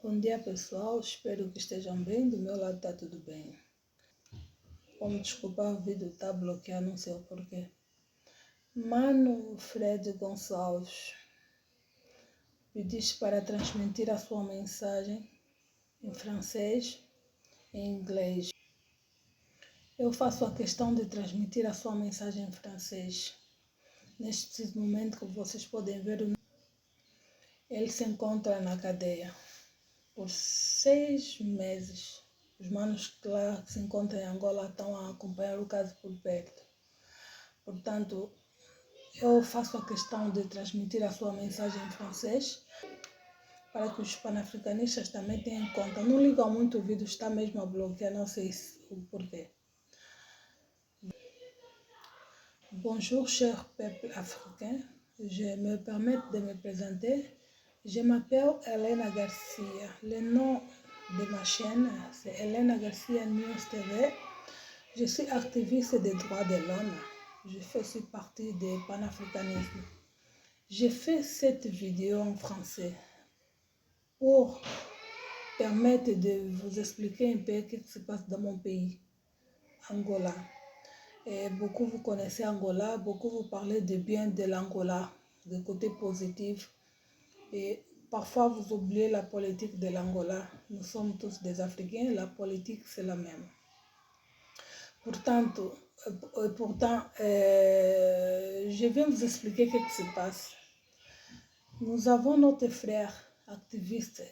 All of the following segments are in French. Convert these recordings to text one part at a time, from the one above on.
Bom dia pessoal, espero que estejam bem, do meu lado está tudo bem. Como desculpar, o vídeo está bloqueado, não sei o porquê. Mano Fred Gonçalves pediste para transmitir a sua mensagem em francês e em inglês. Eu faço a questão de transmitir a sua mensagem em francês. Neste momento que vocês podem ver, ele se encontra na cadeia por 6 meses. Os manos que lá se encontram em Angola estão a acompanhar o caso por perto. Portanto, eu faço a questão de transmitir a sua mensagem em francês para que os panafricanistas também tenham em conta. Não ligam muito o vídeo, está mesmo a bloquear, não sei o porquê. Bonjour, cher peuple africain. Je me permets de me présenter. Je m'appelle Elena Garcia. Le nom de ma chaîne, c'est Elena Garcia News TV. Je suis activiste des droits de l'homme. Je fais aussi partie des panafricanisme. J'ai fait cette vidéo en français pour permettre de vous expliquer un peu ce qui se passe dans mon pays, Angola. Et beaucoup vous connaissez Angola, beaucoup vous parlez de bien de l'Angola, de côté positif. Et parfois vous oubliez la politique de l'Angola. Nous sommes tous des Africains, la politique c'est la même. Pourtant, je vais vous expliquer ce qui se passe. Nous avons notre frère activiste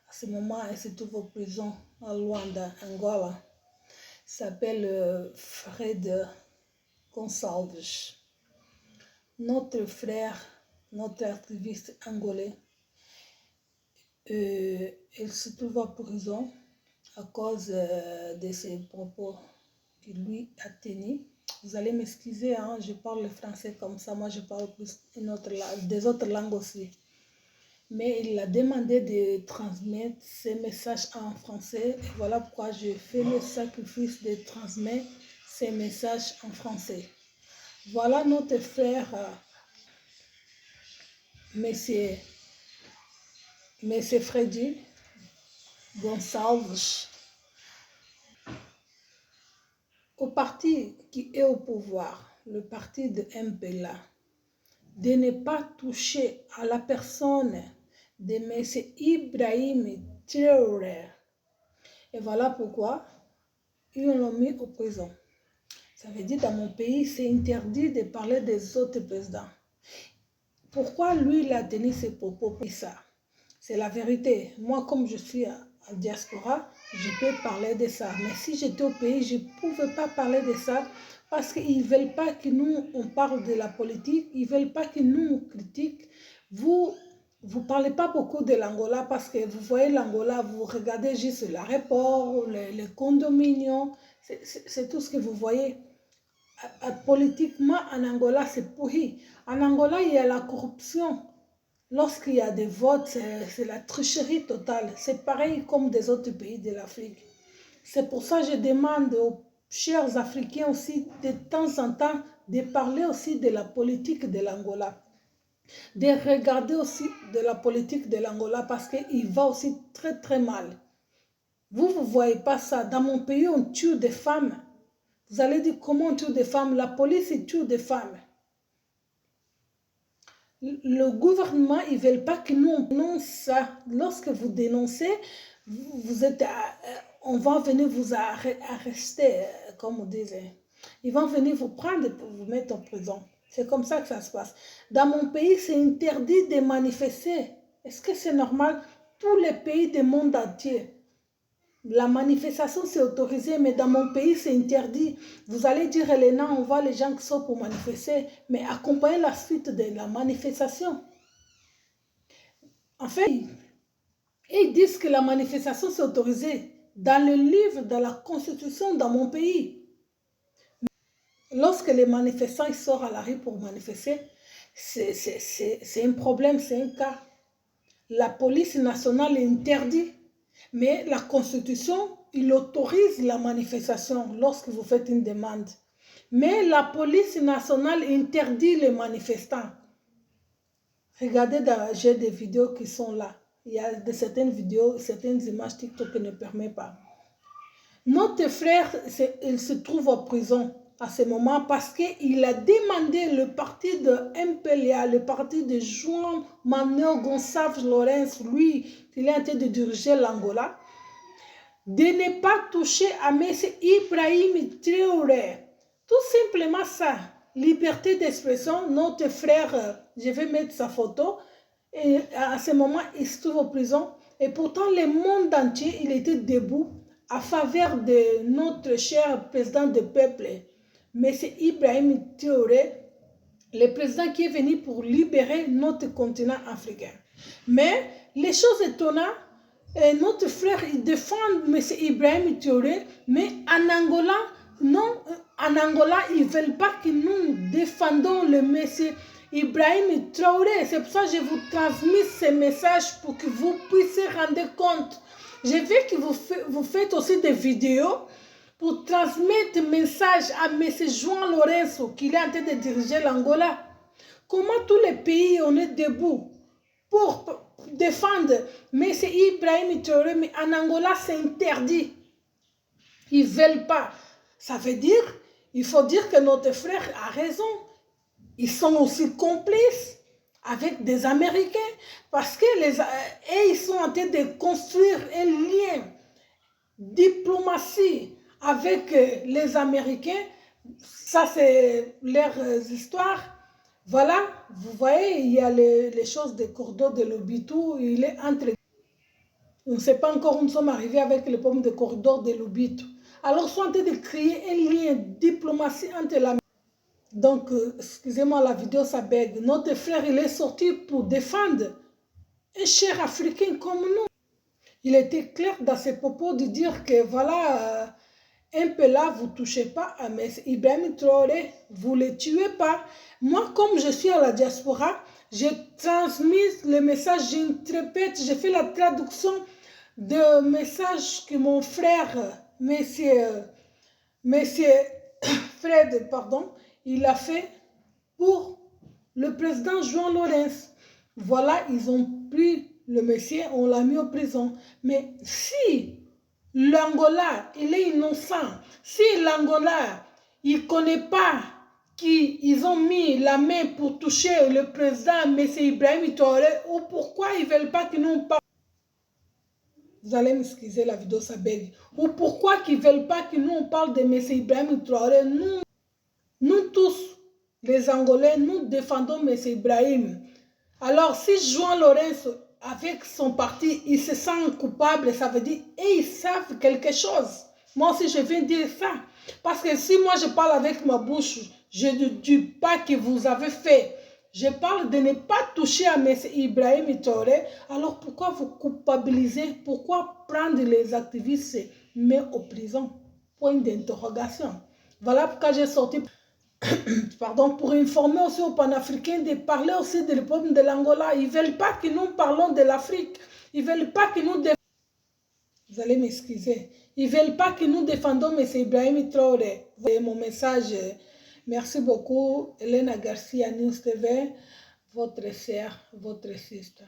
à ce moment, il se trouve en prison à Luanda, Angola. Il s'appelle Fred Gonçalves. Notre frère, notre activiste angolais, il se trouve en prison à cause de ses propos qu'il lui a tenus. Vous allez m'excuser, hein, je parle le français comme ça, moi je parle plus des autres langues aussi. Mais il a demandé de transmettre ces messages en français. Et voilà pourquoi je fais le sacrifice de transmettre ces messages en français. Voilà notre frère, Monsieur Freddy Gonçalves. Au parti qui est au pouvoir, le parti de MPLA, de ne pas toucher à la personne de M. Ibrahim Traoré. Et voilà pourquoi ils l'ont mis en prison. Ça veut dire dans mon pays, c'est interdit de parler des autres présidents. Pourquoi lui, il a tenu ses propos pour ça? C'est la vérité. Moi, comme je suis en diaspora, je peux parler de ça. Mais si j'étais au pays, je ne pouvais pas parler de ça parce qu'ils ne veulent pas que nous, on parle de la politique. Ils ne veulent pas que nous, on critique. Vous ne parlez pas beaucoup de l'Angola parce que vous voyez l'Angola, vous regardez juste l'aéroport, les condominiums. C'est tout ce que vous voyez. Politiquement, en Angola, c'est pourri. En Angola, il y a la corruption. Lorsqu'il y a des votes, c'est la tricherie totale. C'est pareil comme des autres pays de l'Afrique. C'est pour ça que je demande aux chers Africains aussi, de temps en temps, de parler aussi de la politique de l'Angola. De regarder aussi de la politique de l'Angola parce qu'il va aussi très très mal. Vous ne voyez pas ça. Dans mon pays, on tue des femmes. Vous allez dire comment on tue des femmes? La police tue des femmes. Le gouvernement, ils ne veulent pas que nous on dénonce ça. Lorsque vous dénoncez, vous êtes, on va venir vous arrêter, comme on disait. Ils vont venir vous prendre pour vous mettre en prison. C'est comme ça que ça se passe. Dans mon pays, c'est interdit de manifester. Est-ce que c'est normal? Tous les pays du monde entier, la manifestation c'est autorisé, mais dans mon pays c'est interdit. Vous allez dire, Elena, on voit les gens qui sont pour manifester, mais accompagner la suite de la manifestation. En fait, ils disent que la manifestation c'est autorisé. Dans le livre, dans la constitution, dans mon pays, lorsque les manifestants ils sortent à la rue pour manifester, c'est un problème, c'est un cas. La police nationale interdit. Mais la Constitution, il autorise la manifestation lorsque vous faites une demande. Mais la police nationale interdit les manifestants. Regardez, j'ai des vidéos qui sont là. il y a certaines vidéos, certaines images TikTok qui ne permettent pas. Notre frère, il se trouve en prison à ce moment parce qu'il a demandé le parti de MPLA, le parti de João Manuel Gonçalves Lourenço, lui, il est en train de diriger l'Angola, de ne pas toucher à M. Ibrahim Traoré. Tout simplement ça. Liberté d'expression, notre frère, je vais mettre sa photo, et à ce moment, il se trouve en prison. Et pourtant, le monde entier, il était debout à faveur de notre cher président du peuple, M. Ibrahim Traoré, le président qui est venu pour libérer notre continent africain. Mais les choses étonnantes, notre frère, il défend M. Ibrahim Traoré, mais en Angola, non, en Angola, ils ne veulent pas que nous défendons le M. Ibrahim Traoré. C'est pour ça que je vous transmets ce message pour que vous puissiez rendre compte. Je veux que vous faites aussi des vidéos pour transmettre le message à M. João Lourenço, qui est en train de diriger l'Angola. Comment tous les pays, on est debout pour défendre M. Ibrahim Traoré, mais en Angola, c'est interdit. Ils ne veulent pas. Ça veut dire, il faut dire que notre frère a raison. Ils sont aussi complices avec des Américains parce que ils sont en train de construire un lien diplomatie avec les Américains. Ça, c'est leur histoire. Voilà, vous voyez, il y a les choses des corridors de Lobito. Il est entre... On ne sait pas encore où nous sommes arrivés avec le problème des corridors de Lobito. Alors, ils sont en train de créer un lien diplomatie entre la... Donc, excusez-moi, la vidéo, ça bègue. Notre frère, il est sorti pour défendre un cher africain comme nous. Il était clair dans ses propos de dire que, voilà, un peu là, vous ne touchez pas à M. Ibrahim Traoré, vous ne le tuez pas. Moi, comme je suis à la diaspora, j'ai transmis le message, j'interprète, j'ai fait la traduction de message que mon frère, monsieur Fred, pardon, il a fait pour le président João Lourenço. Voilà, ils ont pris le monsieur, on l'a mis en prison. Mais si l'Angola, il est innocent, si l'Angola, il ne connaît pas qu'ils ont mis la main pour toucher le président M. Ibrahim Traoré, ou pourquoi ils ne veulent pas que nous parlions? Vous allez m'excuser, la vidéo ça bègue. Ou pourquoi ils ne veulent pas que nous on parle de M. Ibrahim Traoré? Nous tous, les Angolais, nous défendons M. Ibrahim. Alors, si João Lourenço, avec son parti, il se sent coupable, ça veut dire, et ils savent quelque chose. Moi aussi, je viens dire ça. Parce que si moi, je parle avec ma bouche, je ne dis pas que vous avez fait. Je parle de ne pas toucher à M. Ibrahim Traoré. Alors, pourquoi vous culpabilisez? Pourquoi prendre les activistes, mais en prison? Point d'interrogation. Voilà pourquoi j'ai sorti... Pardon, pour informer aussi aux panafricains de parler aussi du problème de l'Angola. Ils ne veulent pas que nous parlons de l'Afrique. Ils ne veulent pas que nous... Vous allez m'excuser. Ils ne veulent pas que nous défendons M. Ibrahim Traoré. Vous voyez mon message. Merci beaucoup. Elena Garcia, News TV, votre sœur, votre sister.